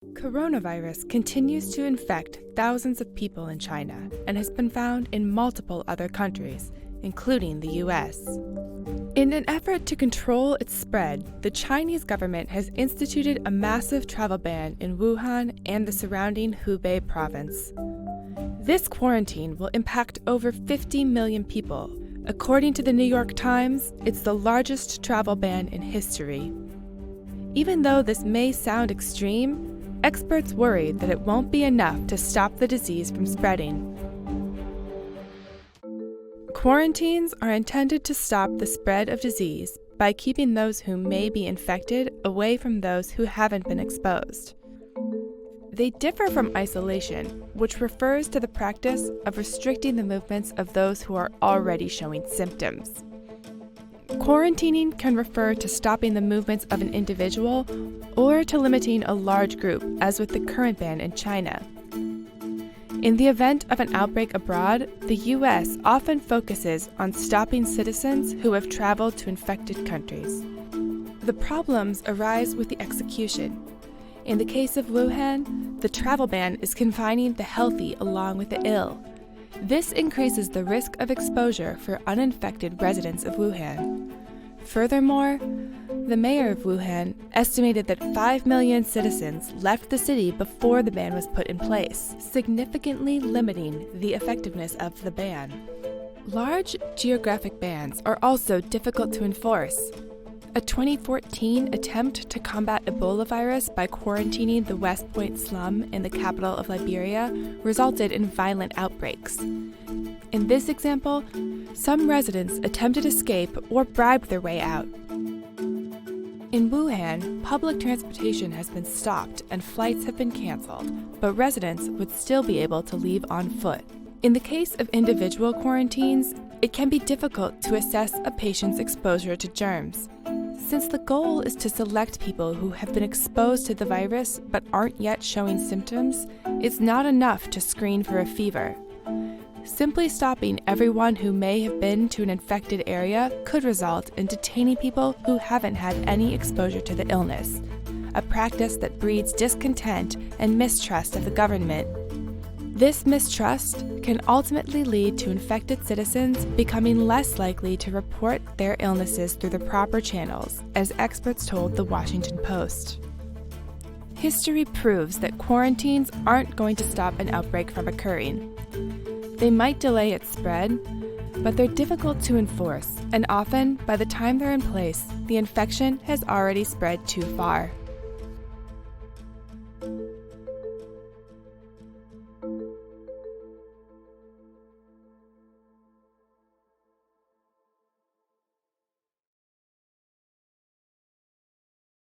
Coronavirus continues to infect thousands of people in China and has been found in multiple other countries, including the US. In an effort to control its spread, the Chinese government has instituted a massive travel ban in Wuhan and the surrounding Hubei province. This quarantine will impact over 50 million people. According to the New York Times, it's the largest travel ban in history. Even though this may sound extreme, experts worry that it won't be enough to stop the disease from spreading. Quarantines are intended to stop the spread of disease by keeping those who may be infected away from those who haven't been exposed. They differ from isolation, which refers to the practice of restricting the movements of those who are already showing symptoms. Quarantining can refer to stopping the movements of an individual or to limiting a large group, as with the current ban in China. In the event of an outbreak abroad, the U.S. often focuses on stopping citizens who have traveled to infected countries. The problems arise with the execution. In the case of Wuhan, the travel ban is confining the healthy along with the ill. This increases the risk of exposure for uninfected residents of Wuhan. Furthermore, the mayor of Wuhan estimated that 5 million citizens left the city before the ban was put in place, significantly limiting the effectiveness of the ban. Large geographic bans are also difficult to enforce. A 2014 attempt to combat Ebola virus by quarantining the West Point slum in the capital of Liberia resulted in violent outbreaks. In this example, some residents attempted escape or bribed their way out. In Wuhan, public transportation has been stopped and flights have been canceled, but residents would still be able to leave on foot. In the case of individual quarantines, it can be difficult to assess a patient's exposure to germs. Since the goal is to select people who have been exposed to the virus but aren't yet showing symptoms, it's not enough to screen for a fever. Simply stopping everyone who may have been to an infected area could result in detaining people who haven't had any exposure to the illness, a practice that breeds discontent and mistrust of the government. This mistrust can ultimately lead to infected citizens becoming less likely to report their illnesses through the proper channels, as experts told The Washington Post. History proves that quarantines aren't going to stop an outbreak from occurring. They might delay its spread, but they're difficult to enforce, and often, by the time they're in place, the infection has already spread too far.